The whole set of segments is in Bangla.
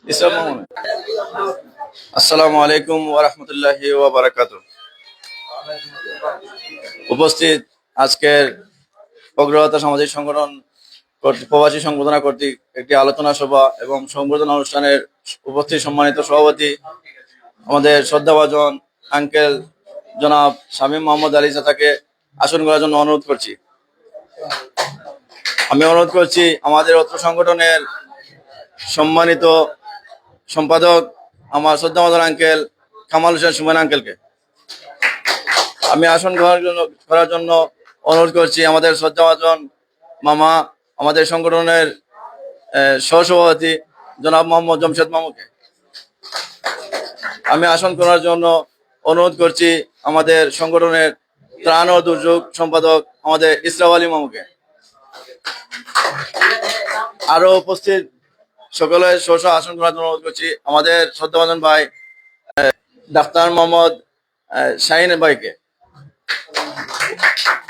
ইসলাম মোহাম্মদ। আসসালামু আলাইকুম ওয়া রাহমাতুল্লাহি ওয়া বারাকাতুহু। উপস্থিত আজকের অগ্রগতা সামাজিক সংগঠন প্রবাসী সংবর্ধনা কর্তৃক একটি আলোচনা সভা এবং সংবর্ধনা অনুষ্ঠানের উপস্থিত সম্মানিত সভাপতি আমাদের শ্রদ্ধাভাজন আঙ্কেল জনাব শামীম মোহাম্মদ আলী চাচাকে আসন করার জন্য অনুরোধ করছি। আমি অনুরোধ করছি আমাদের অত্র সংগঠনের সম্মানিত সম্পাদক আমার শ্রদ্ধাভাজন আঙ্কেল কামাল হোসেন সুমন আঙ্কেলকে আমি আসন করার জন্য অনুরোধ করছি। আমাদের শ্রদ্ধাভাজন মামা আমাদের সংগঠনের সহসভাপতি জনাব মোহাম্মদ জমশেদ মামুকে আমি আসন করার জন্য অনুরোধ করছি। আমাদের সংগঠনের ত্রাণ ও দুর্যোগ সম্পাদক আমাদের ইসরাফ আলী মামুকে আরো উপস্থিত সকলের স্ব আসন করার জন্য অনুরোধ করছি। আমাদের শ্রদ্ধাভাজন ভাই ডাক্তার মোহাম্মদ শাহিন ভাইকে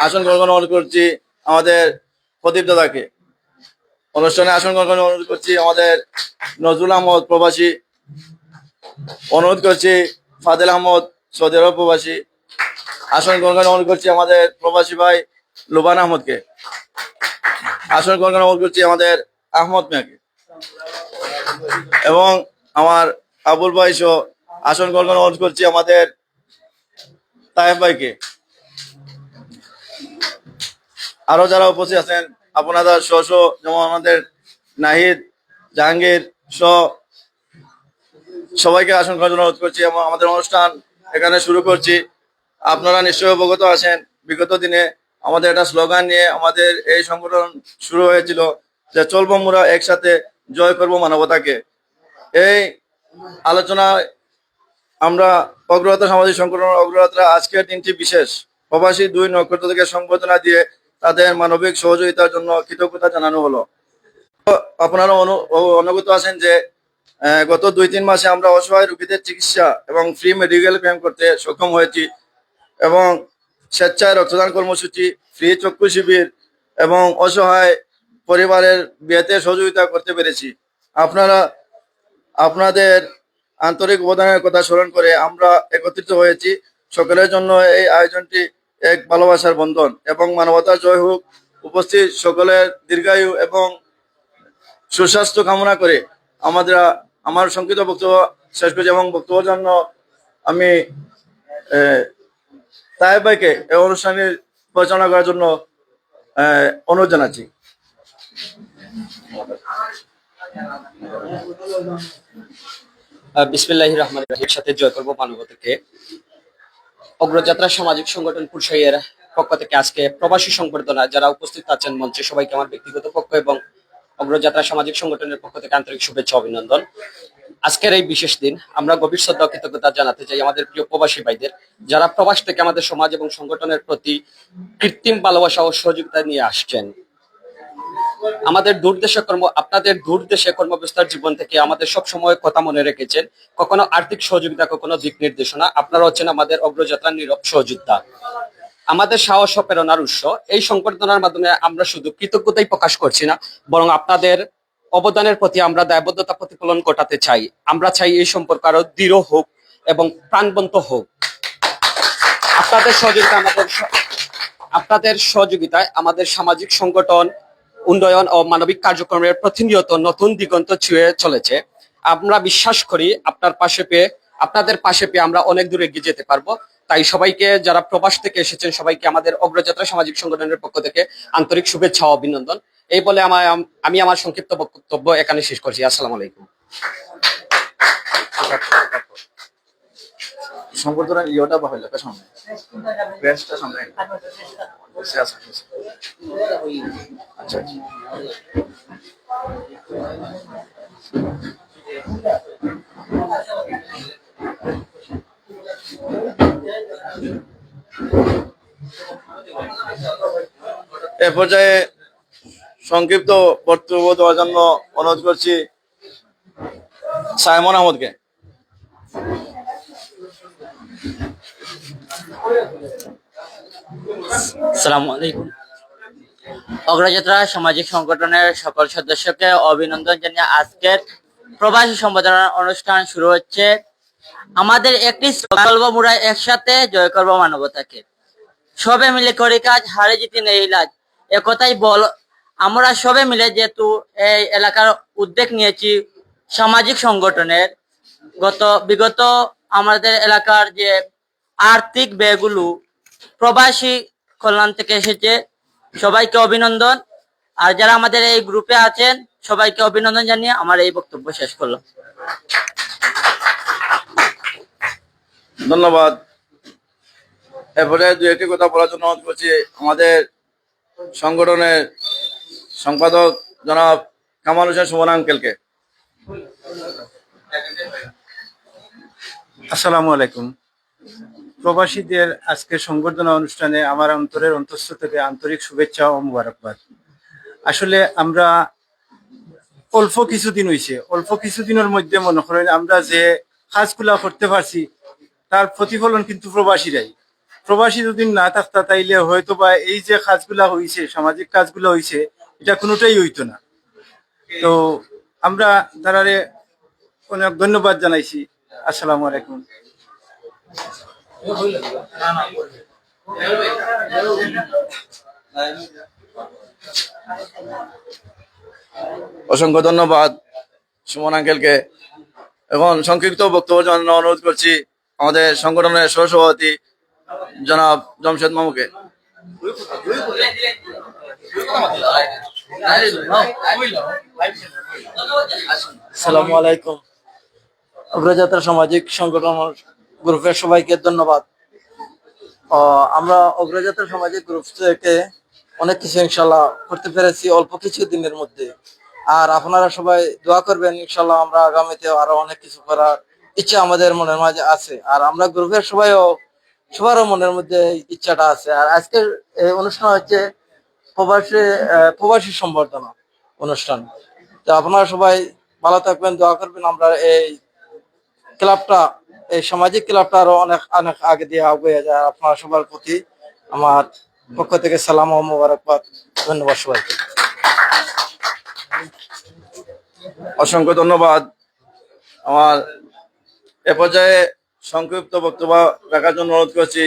আসন গ্রহণ অনুরোধ করছি। আমাদের প্রদীপ দাদাকে অনুষ্ঠানে আসন গ্রহণ অনুরোধ করছি। আমাদের নজরুল আহমদ প্রবাসী অনুরোধ করছি। ফাদেল আহমদ সৌদি আরব প্রবাসী আসন গ্রহণ অনুরোধ করছি। আমাদের প্রবাসী ভাই লুবান আহমদকে আসন গ্রহণ অনুরোধ করছি। আমাদের আহমদ মিয়াকে এবং আমার আবুল ভাই সহ আসন গ্রহণ অনুরোধ করছি। আমাদের তায়েব ভাইকে আরো যারা উপস্থিত আছেন আপনারা স্ব যেমন আমাদের নাহিদ জাহাঙ্গীর সবাইকে আসন করার জন্য অনুরোধ করছি এবং আমাদের অনুষ্ঠান এখানে শুরু করছি। আপনারা নিশ্চয়ই অবগত আছেন বিগত দিনে আমাদের একটা স্লোগান নিয়ে আমাদের এই সংগঠন শুরু হয়েছিল যে চলবো মোরা একসাথে, জয় করব মানবতাকে। এই আলোচনায় আমরা অগ্রগত সামাজিক সংগঠনের অগ্রগতা আজকের দিনটি বিশেষ। প্রবাসী 2 নক্ষত্র থেকে সংবর্ধনা দিয়ে তাদের মানবিক সহযোগিতার জন্য কৃতজ্ঞতা জানানো হলো। আপনারা অবগত আছেন যে গত 2-3 মাসে আমরা অসহায় রোগীদের চিকিৎসা এবং ফ্রি মেডিকেল ক্লেম করতে সক্ষম হয়েছি এবং স্বেচ্ছায় রক্তদান কর্মসূচি, ফ্রি চক্ষু শিবির এবং অসহায় পরিবারের বিয়েতে সহযোগিতা করতে পেরেছি। আপনাদের আন্তরিক অবদানের কথা স্মরণ করে আমরা একত্রিত হয়েছি। সকলের জন্য এই আয়োজনটি এক ভালোবাসার বন্ধন এবং মানবতার জয় হোক। উপস্থিত সকলের দীর্ঘায়ু এবং সুস্বাস্থ্য কামনা করে আমার সংক্ষিপ্ত বক্তব্য শেষ করছি এবং বক্তব্যের জন্য আমি তায়েব ভাইকে এই অনুষ্ঠানের পরিচালনা করার জন্য অনুরোধ জানাচ্ছি। বিসমিল্লাহির রহমানির রহিম। সাথে জয় করব মানবতাকে। অগ্রযাত্রা সামাজিক সংগঠন ফুলশাইয়ের পক্ষ থেকে আজকে প্রবাসী সংবর্ধনা যারা উপস্থিত আছেন মঞ্চে সবাইকে আমার ব্যক্তিগত পক্ষ এবং অগ্রযাত্রা সামাজিক সংগঠনের পক্ষ থেকে আন্তরিক শুভেচ্ছা অভিনন্দন। আজকের এই বিশেষ দিন আমরা গভীর শ্রদ্ধা ও কৃতজ্ঞতা জানাতে চাই আমাদের প্রিয় প্রবাসী ভাইদের যারা প্রবাস থেকে আমাদের সমাজ এবং সংগঠনের প্রতি কৃত্রিম ভালোবাসা ও সহযোগিতা নিয়ে আসছেন। আমাদের আপনাদের দূরদেশে কর্মব্যস্তার জীবন থেকে আমাদের সব সময় কথা মনে রেখেছেন, কখনো আর্থিক সহযোগিতা, কখনো দিক নির্দেশনা। আপনারা হচ্ছেন আমাদের অগ্রযাত্রার নীরব সহযোদ্ধা, আমাদের সাহস ও প্রেরণার উৎস। এই সংবর্ধনার মাধ্যমে আমরা শুধু কৃতজ্ঞতাই প্রকাশ করছি না, বরং আপনাদের অবদানের প্রতি আমরা দায়বদ্ধতা প্রতিফলন ঘটাতে চাই। আমরা চাই এই সম্পর্ক আরো দৃঢ় হোক এবং প্রাণবন্ত হোক। আপনাদের সহযোগিতায় আমাদের সামাজিক সংগঠন উন্নয়ন ও মানবিক কার্যক্রমের প্রতিনিয়ত নতুন দিগন্ত ছুঁয়ে চলেছে। আমরা বিশ্বাস করি আপনাদের পাশে পেয়ে আমরা অনেক দূরে এগিয়ে যেতে পারবো। তাই সবাইকে, যারা প্রবাস থেকে এসেছেন, সবাইকে আমাদের অগ্রযাত্রা সামাজিক সংগঠনের পক্ষ থেকে আন্তরিক শুভেচ্ছা ও অভিনন্দন। এই বলে আমি আমার সংক্ষিপ্ত বক্তব্য এখানে শেষ করছি। আসসালামু আলাইকুম। সংবর্ধনার ইয়েটা বাহিল সামনে বেঞ্চটা সামনে আচ্ছা এ পর্যায়ে সংক্ষিপ্ত বক্তব্য দেওয়ার জন্য অনুরোধ করছি সাইমন আহমদকে। আসসালামু আলাইকুম। অগ্রযাত্রা সামাজিক সংগঠনের সকল সদস্যকে অভিনন্দন জানিয়ে আজকের প্রবাসী সম্বোধনা অনুষ্ঠান শুরু হচ্ছে। আমাদের একটি স্লোগান বলবো, মোরা একসাথে জয় করবো মানবতাকে, সবে মিলে করি কাজ, হারে জিতে নেই ইলাজ। একথাই বল, আমরা সবে মিলে যেহেতু এই এলাকার উদ্যোগ নিয়েছি সামাজিক সংগঠনের, বিগত আমাদের এলাকার যে আর্থিক ব্যয়গুলো প্রবাসী কল্যাণ থেকে এসেছে, সবাইকে অভিনন্দন। আর যারা আমাদের এই গ্রুপে আছেন সবাইকে অভিনন্দন জানিয়ে আমার এই বক্তব্য শেষ করলাম। ধন্যবাদ। এরপরে দু একটি কথা বলার জন্য অনুরোধ করছি আমাদের সংগঠনের সম্পাদক জনাব কামাল হোসেন সুমন আঙ্কেলকে। আসসালামু আলাইকুম। প্রবাসীদের আজকে সংবর্ধনা অনুষ্ঠানে আমার অন্তরের অন্তঃস্থ থেকে আন্তরিক শুভেচ্ছা ও মুবারকবাদ। আসলে আমরা অল্প কিছুদিনের মধ্যে মনে করেন আমরা যে কাজগুলা করতে পারছি তার প্রতিফলন কিন্তু প্রবাসী যদি না থাকতা তাইলে হয়তো বা এই যে কাজগুলা হয়েছে, সামাজিক কাজগুলো হয়েছে, এটা কোনোটাই হইতো না। তো আমরা তারারে অনেক ধন্যবাদ জানাইছি। আসসালামু আলাইকুম। অসংখ্য ধন্যবাদ সুমন আঙ্কেলকে। এখন সংক্ষিপ্ত বক্তব্যের জন্য অনুরোধ করছি আমাদের সংগঠনের সহসভাপতি জনাব জমশেদ মামুকে। আসসালামু আলাইকুম। অগ্রযাত্রা সামাজিক সংগঠন গ্রুপের সবাইকে ধন্যবাদ। আমরা অগ্রযাত্রা সামাজিক গ্রুপ থেকে অনেক কিছু ইনশাল্লাহ করতে পেরেছি অল্প কিছু দিনের মধ্যে। আর আপনারা সবাই দোয়া করবেন, ইনশাল্লাহ আমরা আগামীতে আরো অনেক কিছু করার ইচ্ছা আমাদের মনের মাঝে আছে। আর আমরা গ্রুপের সবারও মনের মধ্যে ইচ্ছাটা আছে। আর আজকের এই অনুষ্ঠান হচ্ছে প্রবাসী সম্বর্ধনা অনুষ্ঠান। তো আপনারা সবাই ভালো থাকবেন, দোয়া করবেন। আমরা এই ক্লাবটা, এই সামাজিক ক্লাবটা আরো অনেক অনেক আগে দিয়ে আগে যায়। আপনারা সবার প্রতি আমার পক্ষ থেকে সালাম ও মোবারকবাদ। ধন্যবাদ সবাইকে। অসংখ্য ধন্যবাদ। আমার এ পর্যায়ে সংক্ষিপ্ত বক্তব্য রাখার জন্য অনুরোধ করছি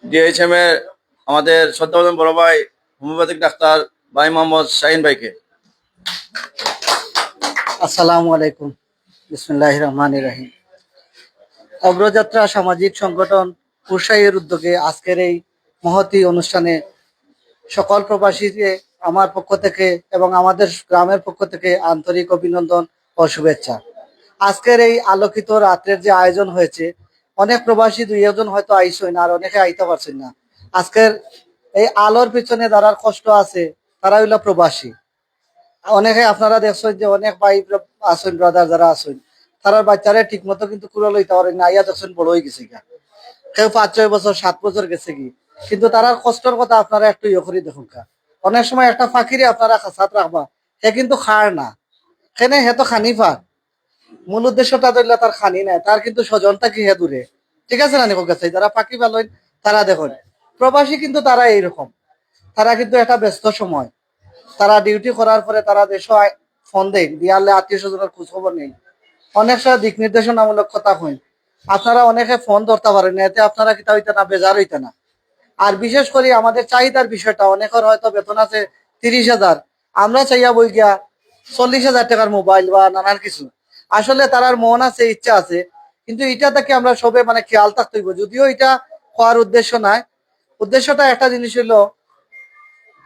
ডিএইচএম এর আমাদের শ্রদ্ধাভাজন বড় ভাই হোমিওপ্যাথিক ডাক্তার ভাই মোহাম্মদ শাহিন ভাইকে। আসসালামু আলাইকুম। বিসমিল্লাহির রহমানির রহিম। অগ্রযাত্রা সামাজিক সংগঠন কুরসাইয়ের উদ্যোগে আজকের এই মহতী অনুষ্ঠানে সকল প্রবাসীকে আমার পক্ষ থেকে এবং আমাদের গ্রামের পক্ষ থেকে আন্তরিক অভিনন্দন ও শুভেচ্ছা। আজকের এই আলোকিত রাত্রের যে আয়োজন হয়েছে, অনেক প্রবাসী দুই একজন হয়তো আইসেন, আর অনেকে আইতে পারছেন না। আজকের এই আলোর পিছনে যারা কষ্ট আছে তারা হইল প্রবাসী। অনেকে আপনারা দেখছেন যে অনেক ভাই আছেন, ব্রাদার যারা আছেন, তারা বাচ্চারা ঠিক মতো কিন্তু কুড়ো লইতে পারেন না, আইয়া দেখছেন বড় হয়ে গেছে গা, কেউ 5-6 বছর 7 বছর গেছে কি। কিন্তু তারা কষ্টের কথা আপনারা একটু ইয়ে করে দেখুন কা। অনেক সময় একটা ফাঁকিরে আপনারা সাথ রাখবা, হে কিন্তু খার না, সেনে হে তো খানি ফার। মূল উদ্দেশ্যটা ধরলে তার খানি নাই, তার কিন্তু স্বজনটা কি হে দূরে। ঠিক আছে না নিকো কাছে যারা ফাঁকি পালেন তারা দেখুন। প্রবাসী কিন্তু তারা এইরকম, তারা কিন্তু একটা ব্যস্ত সময়, তারা ডিউটি করার পরে তারা দেশ ফোন দেন দিয়ালে আত্মীয় স্বজনের খোঁজ খবর নেই। অনেক সময় দিক নির্দেশনামূলক কথা হইন, আপনারা অনেকে ফোন ধরতে পারেন না, এতে আপনারা কিতা হইতে না, বেজার হইতে না। আর বিশেষ করে আমাদের চাহিদার বিষয়টা, অনেকের হয়তো বেতন আছে 30,000, আমরা চাইয়া বই গিয়া 40,000 টাকার মোবাইল বা নানান কিছু। আসলে তারার মন আছে, ইচ্ছা আছে, কিন্তু এটা থেকে আমরা সবে মানে খেয়াল থাকতে হইব। যদিও এটা হওয়ার উদ্দেশ্য নাই, উদ্দেশ্যটা একটা জিনিস হইলো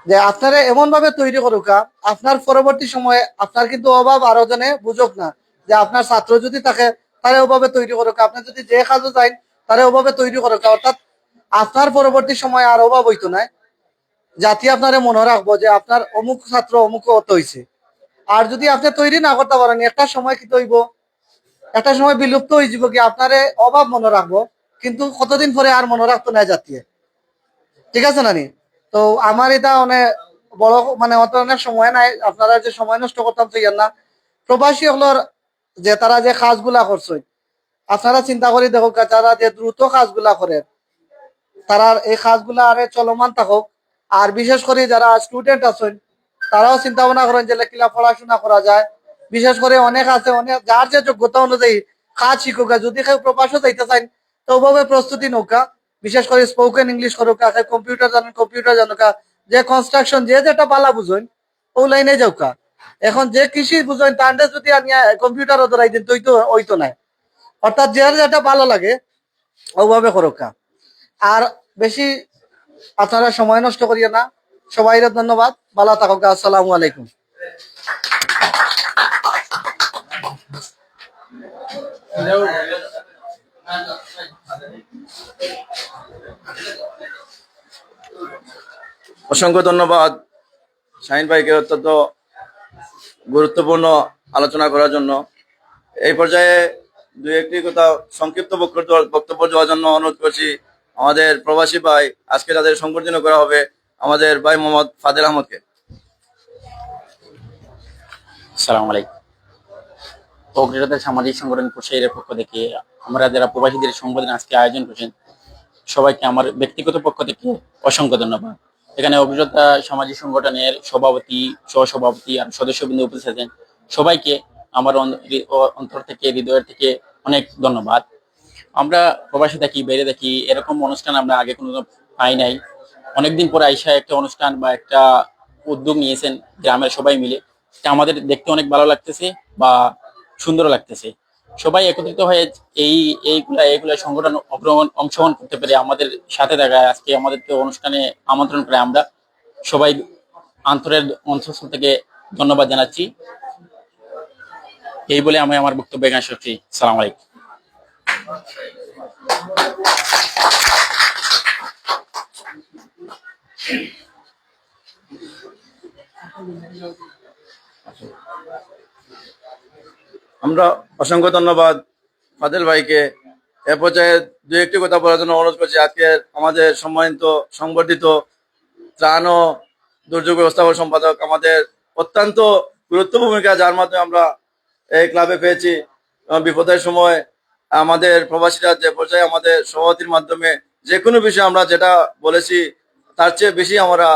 যে আপনারা এমন ভাবে তৈরি করুক আপনার পরবর্তী সময়ে আপনার কিন্তু অভাব আরো জনে বুঝুক না, যে আপনার ছাত্র যদি থাকে তারা ওভাবে তৈরি করুক, আপনি যদি যে কাজও চাই তারা ওভাবে তৈরি করুক। অর্থাৎ আপনার পরবর্তী সময় আর অভাব হইতো না, জাতি আপনারে মনে রাখবো যে আপনার অমুক ছাত্র অমুক অত হয়েছে। আর যদি আপনি তৈরি না করতে পারেন, একটা সময় কি তৈব, একটা সময় বিলুপ্ত হয়ে যাব কি, আপনারে অভাব মনে রাখবো কিন্তু কতদিন পরে আর মনে রাখতো না জাতীয়। ঠিক আছে না নি? তো আমার এটা অনেক বড় মানে অত অনেক সময় নাই, আপনারা যে সময় নষ্ট করতাম তো না। প্রবাসী হলোর যে তারা যে কাজগুলা করছে, আপনারা চিন্তা করে দেখো তারা যে দ্রুত কাজগুলা করে, তারা এই কাজগুলা আরে চলমান থাকুক। আর বিশেষ করে যারা স্টুডেন্ট আছেন তারাও চিন্তা ভাবনা করেন যে কিলা পড়াশোনা করা যায়, বিশেষ করে অনেক আছে, অনেক যার যে যোগ্যতা অনুযায়ী কাজ শিখুকা। যদি কেউ প্রবাসও যাইতে চান তো ওভাবে প্রস্তুতি নৌকা, বিশেষ করে স্পোকেন ইংলিশ করুকা, কম্পিউটার জানেন কম্পিউটার জানুকা, যে কনস্ট্রাকশন যে যেটা পালা বুঝেন ও লাইনে যাওকা। এখন যে কৃষি বুঝেন তার যদি আনিয়া কম্পিউটারও ধরাই দিন তুই তো ওই তো নাই। অর্থাৎ যে যেটা ভালো লাগে ওভাবে করুকা। আর বেশি আপনারা সময় নষ্ট করিয়ে না। সবাই ধন্যবাদ, ভালো থাকুক, আসসালামু আলাইকুম। অসংখ্য ধন্যবাদ শাহিন ভাইকে অত্যন্ত গুরুত্বপূর্ণ আলোচনা করার জন্য। এই পর্যায়ে দুই একটি কথা সংক্ষিপ্ত বক্তব্য দেওয়ার জন্য অনুরোধ করছি আমাদের প্রবাসী ভাই, আজকে তাদের সংবর্ধনা করা হবে আমাদের ভাই মোহাম্মদ ফাদেল আহমদকে। আসসালামু আলাইকুম। অগ্রযাত্রা সামাজিক সংগঠন কুশাইরের পক্ষ থেকে আমরা যারা প্রবাসীদের সংবর্ধনা আজকে আয়োজন করছেন সবাইকে আমার ব্যক্তিগত পক্ষ থেকে অসংখ্য ধন্যবাদ। এখানে অগ্রযাত্রা সামাজিক সংগঠনের সভাপতি, সহসভাপতি আর সদস্যবৃন্দ উপস্থিত আছেন, সবাইকে আমার অন্তর থেকে, হৃদয়ের থেকে অনেক ধন্যবাদ। আমরা প্রবাসী থাকি, বাইরে থাকি, এরকম অনুষ্ঠান আমরা আগে কোনো পাই নাই। অনেকদিন পরে আইসা একটা অনুষ্ঠান বা একটা উদ্যোগ নিয়েছেন গ্রামের সবাই মিলে, এটা আমাদের দেখতে অনেক ভালো লাগতেছে বা সুন্দর লাগতেছে। সবাই একত্রিত হয়ে এইগুলা সংগঠন অংশগ্রহণ করতে পেরে আমাদের সাথে থাকা, আজকে আমাদেরকে অনুষ্ঠানে আমন্ত্রণ করে আমরা সবাই আন্তরের অন্তঃস্থল থেকে ধন্যবাদ জানাচ্ছি। এই বলে আমি আমার বক্তব্য এখানে শেষ করছি। সালাম আলাইকুম। আমরা অসংখ্য ধন্যবাদ ফাদেল ভাইকে। এ পর্যায়ে দু একটি কথা বলার জন্য অনুরোধ করছি আজকের আমাদের সম্মানিত সংবর্ধিত ত্রাণ ও দুর্যোগ ব্যবস্থাপনা সম্পাদক, আমাদের অত্যন্ত গুরুত্বপূর্ণ ভূমিকা যার মাধ্যমে আমরা এই ক্লাবে পেয়েছি। বিপদের সময় আমাদের প্রবাসীরা যে পর্যায়ে আমাদের সভাপতির মাধ্যমে যে কোনো বিষয়ে আমরা যেটা বলেছি তার চেয়ে বেশি আমরা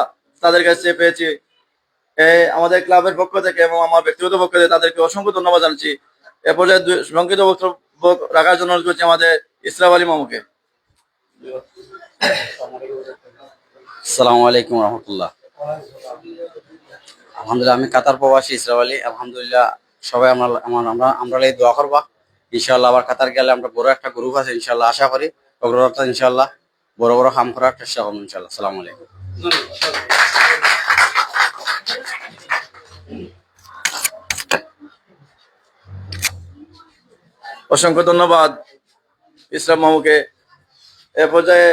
তাদের কাছে পেয়েছি। আমাদের ক্লাবের পক্ষ থেকে এবং আমার ব্যক্তিগত পক্ষ থেকে তাদেরকে অসংখ্য ধন্যবাদ জানাচ্ছি। এ পর্যায়ে সংক্ষিপ্ত বক্তব্য রাখার জন্য অনুরোধ করছি আমাদের ইসরাফ আলী মামুকে। আসসালামু আলাইকুম রহমতুল্লাহ। আলহামদুলিল্লাহ, আমি কাতার প্রবাসী ইসরাফ আলী। আলহামদুলিল্লাহ, সবাই আমরা দোয়া করবা। ইনশাআল্লাহ আবার কাতার গেলে আমরা বড় একটা গ্রুপ আছে, ইনশাআল্লাহ আশা করি অগ্রযাত্রা ইনশাআল্লাহ বড় বড় কাম করার চেষ্টা করবো ইনশাআল্লাহ। আসসালামু আলাইকুম। অসংখ্য ধন্যবাদ ইসরাফ মামুকে। এ পর্যায়ে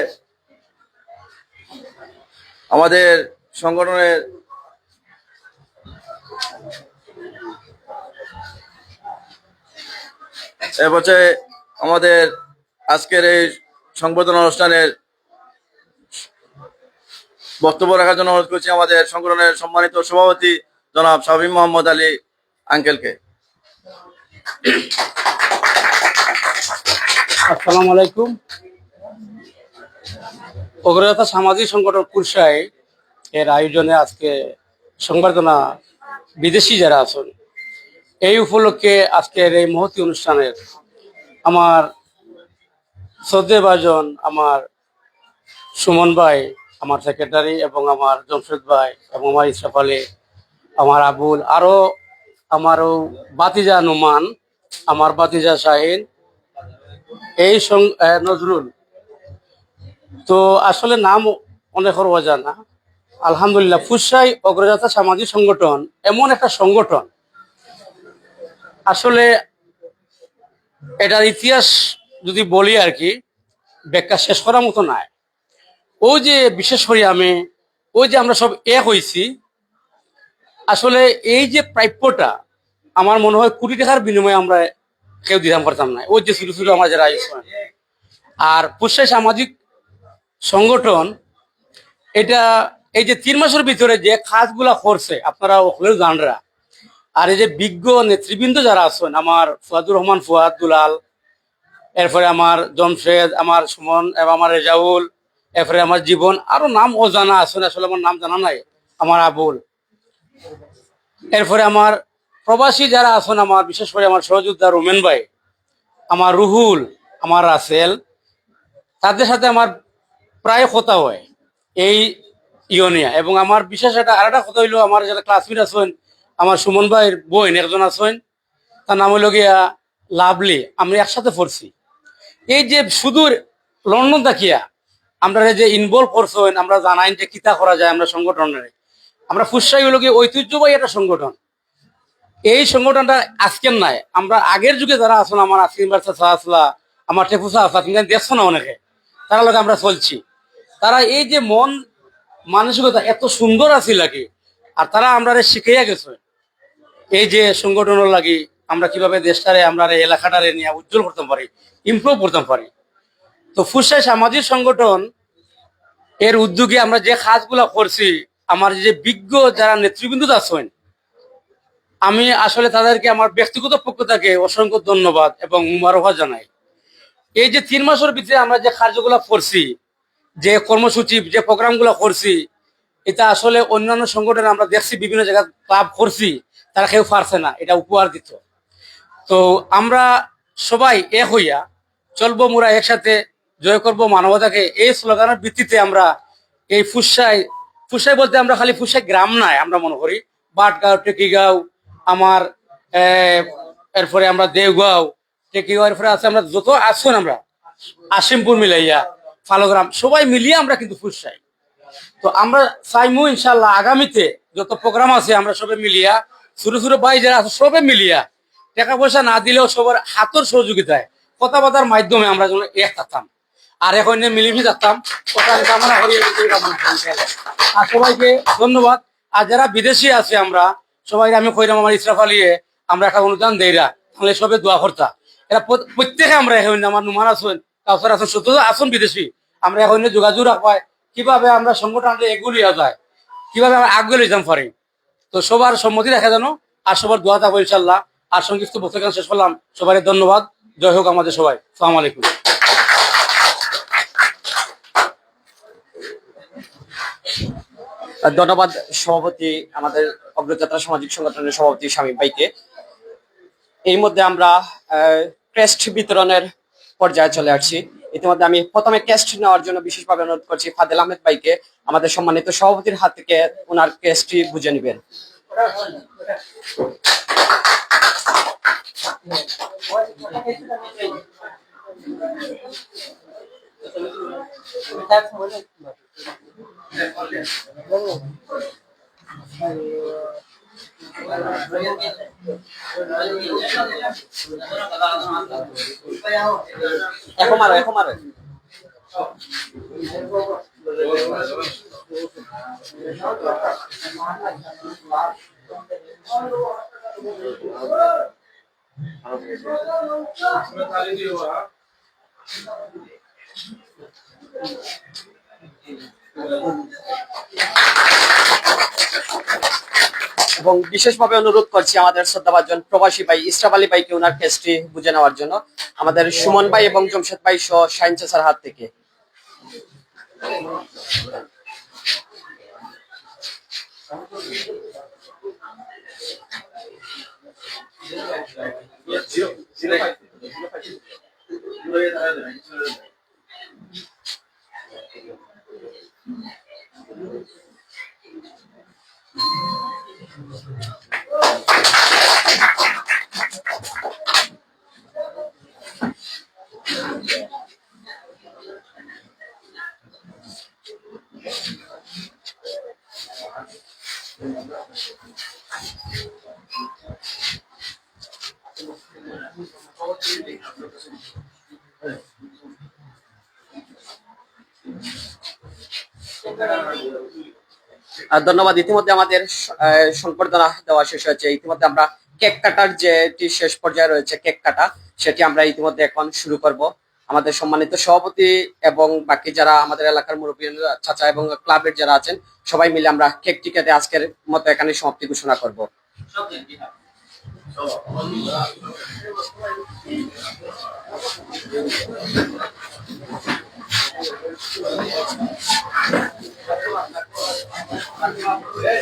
আমাদের সংগঠনের আজকের এই সংবর্ধনা অনুষ্ঠানের বক্তব্য রাখার জন্য অনুরোধ করছি আমাদের সংগঠনের সম্মানিত সভাপতি জনাব শাফি মোহাম্মদ আলী আঙ্কেলকে। আসসালামু আলাইকুম। অগ্রযাত্রা সামাজিক সংগঠন কুরসাই এর আয়োজনে আজকে সংবর্ধনা বিদেশি যারা আছেন, এই উপলক্ষে আজকের এই মহতী অনুষ্ঠানের আমার শ্রদ্ধেয় ভাজন, আমার সুমন ভাই, আমার সেক্রেটারি, এবং আমার জমশেদ ভাই, এবং আমার ইসরাফ আলী, আমার আবুল, আরো আমারও বাতিজা নুমান, আমার বাতিজা শাহিন, এই নজরুল। তো আসলে নাম অনেকের অজানা। আলহামদুলিল্লাহ, ফুরসাই অগ্রযাত্রা সামাজিক সংগঠন এমন একটা সংগঠন, আসলে এটার ইতিহাস যদি বলি আর কি, ব্যাখ্যা শেষ করার মতো নাই। ওই যে বিশেষ করে ওই যে আমরা সব এক হয়েছি, আসলে এই যে প্রাপ্যটা আমার মনে হয় কোটি টাকার বিনিময়ে আমরা কেউ দিতাম পারতাম না। ওই যে ছোট ছোট আমরা যারা আইসন, আর ফুরসাই সামাজিক সংগঠন এটা এই যে 3 মাসের ভিতরে যে কাজগুলা করছে আপনারা ওখানে জানরা। আর এই যে বিজ্ঞ নেতৃবৃন্দ যারা আছেন, আমার ফুয়াদুর রহমান, ফুয়াদ দুলাল, এরপরে আমার জমশেদ, আমার সুমন এবং আমার রেজাউল, এরপরে আমার জীবন, আরো নাম অজানা আছেন, আসলে আমার নাম জানা নাই, আমার আবুল, এরপরে আমার প্রবাসী যারা আছেন আমার, বিশেষ করে আমার সহযোদ্ধা রোমেন ভাই, আমার রুহুল, আমার রাসেল, তাদের সাথে আমার প্রায় কথা হয় এই ইউনিয়া। এবং আমার বিশেষ আরেকটা কথা হইলো, আমার যারা ক্লাসমেট আছেন, আমার সুমন ভাইয়ের বোন একজন আছেন, তার নাম হইল গিয়া লাভলি, আমরা একসাথে পড়ছি। এই যে সুদূর লন্ডন থাকিয়া আমরা যে ইনভলভ করছেন, আমরা জানাই যে কিতা করা যায় আমরা সংগঠনের। আমরা ফুসসাই হইল গিয়ে ঐতিহ্যবাহী একটা সংগঠন। এই সংগঠনটা আজকের নাই, আমরা আগের যুগে যারা আছেন, আমার আসিম চাচা আসলা, আমার টেফুসা আসলা, তুমি দেখছো না অনেকে, তারা লোক আমরা চলছি। তারা এই যে মন মানসিকতা এত সুন্দর আছে লাগে, আর তারা আমরা শিখাইয়া গেছে এই যে সংগঠনের লাগি আমরা কিভাবে দেশটারে, আমরা এলাকাটারে নিয়ে উজ্জ্বল করতে পারি, ইমপ্রুভ করতে পারি। তো ফুসসাই সামাজিক সংগঠন এর উদ্যোগে আমরা যে কাজগুলা করছি, আমার যে বিজ্ঞ যারা নেতৃবৃন্দ আছেন, আমি আসলে তাদেরকে আমার ব্যক্তিগত পক্ষ থেকে অসংখ্য ধন্যবাদ এবং মুবারকবাদ জানাই। এই যে 3 মাসের ভিতরে আমরা যে কার্যগুলা করছি, যে কর্মসূচি, যে প্রোগ্রামগুলো করছি, এটা আসলে অন্যান্য সংগঠনে আমরা দেখছি বিভিন্ন জায়গায় ক্লাব করছি, তারা কেউ পারছে না, এটা উপহার দিত। তো আমরা সবাই এক হইয়া চলবো মোরা একসাথে, জয় করব মানবতাকে, এই স্লোগানের ভিত্তিতে আমরা এই ফুসসাই বলতে আমরা খালি ফুসসাই গ্রাম নাই, আমরা মনে করি বাটগাঁও, টেকিগাঁও, আমার এরপরে আমরা দেওগাঁও, টেকিগাঁও, এরপরে আছে আমরা যত আসুন, আমরা আসিমপুর মিলাইয়া, ফালগ্রাম, সবাই মিলিয়ে আমরা কিন্তু ফুসসাই। তো আমরা চাইমু ইনশাল্লাহ আগামীতে যত প্রোগ্রাম আছে আমরা সবাই মিলিয়া, ছোট ছোট ভাই যারা আছে সবাই মিলিয়া, টাকা পয়সা না দিলেও সবার হাতের সহযোগিতায়, কথাবার্তার মাধ্যমে আমরা যেন এক থাকতাম, আর এখন মিলিমিশে থাকতাম। কামনা করি, আর সবাইকে ধন্যবাদ। আর যারা বিদেশি আছে আমরা সবাই, আমি কইলাম আমার ইসরাফ আলিয়ে আমরা একটা অনুদান দেইরা, তাহলে সবে দোয়া করতা। এরা প্রত্যেকে আমরা এখন, আমার নুমান আসুন, কাউসার আসুন, সত্য আসুন বিদেশি, আমরা এখন যোগাযোগ রাখবাই কিভাবে আমরা সংগঠনটা এগুলিয়া যায়, কিভাবে আমরা আগে যেতাম পারি। তো সবার সম্মতি দেখা জানো, আর সবার দোয়া থাকবো ইনশাল্লাহ। আর সংক্ষিপ্ত বক্তব্য শেষ করলাম, সবাই ধন্যবাদ। জয় হোক আমাদের সবাই। আসসালামু আলাইকুম। ধন্যবাদ সভাপতি, আমাদের অগ্রযাত্রা সামাজিক সংগঠনের সভাপতি শামীম ভাইকে। এই মধ্যে আমরা ক্রেস্ট বিতরণের পর্যায়ে চলে আসছি। ইতিমধ্যে আমি প্রথমে ক্রেস্ট নেওয়ার জন্য বিশেষভাবে অনুরোধ করছি ফাদেল আহমেদ ভাইকে, আমাদের সম্মানিত সভাপতির হাত থেকে ওনার ক্রেস্টটি বুঝে নেবেন। এখন মারো, এখন মারো। এবং বিশেষভাবে অনুরোধ করছি আমাদের শ্রদ্ধাভাজন প্রবাসী ভাই ইসরাফ আলী ভাইকে ওনার কেসটি বুঝে নেওয়ার জন্য, আমাদের সুমন ভাই এবং জমশেদ ভাই সহ শাহিন চাচার হাত থেকে। ধন্যবাদ। ইতিমধ্যে আমাদের সংবর্ধনা দেওয়া শেষ হয়েছে। ইতিমধ্যে আমরা কেক কাটার যেটি শেষ পর্যায়ে রয়েছে, কেক কাটা, সেটি আমরা ইতিমধ্যে এখন শুরু করব। আমাদের সম্মানিত সভাপতি এবং বাকি যারা আমাদের এলাকার মুরব্বী চাচা এবং ক্লাবের যারা আছেন সবাই মিলে আমরা কেকটি কেটে আজকের মতো এখানে সমাপ্তি ঘোষণা করব। Hey,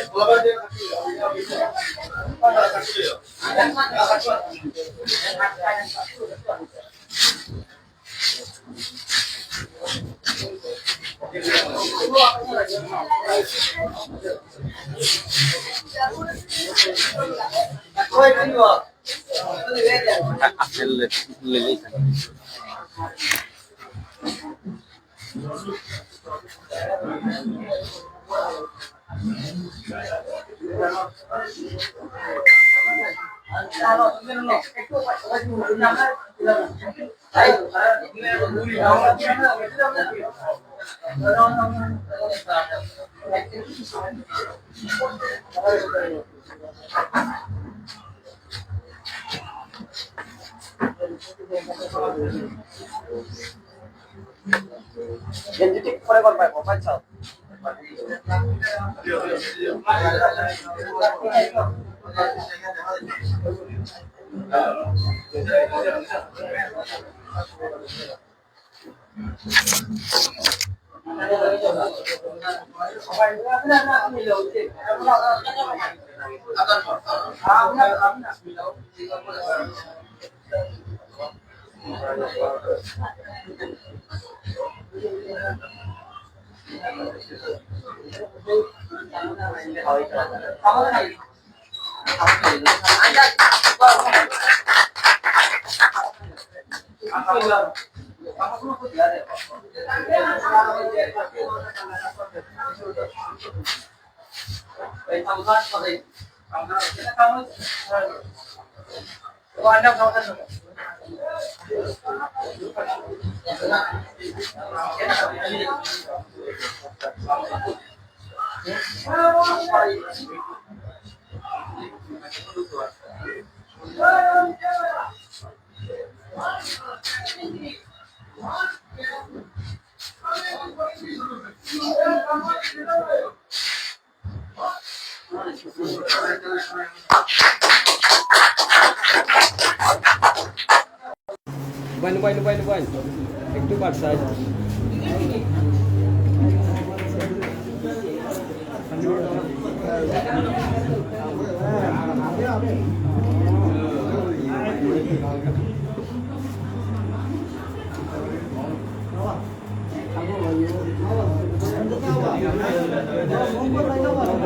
একটু পারসাই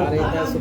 Terima kasih.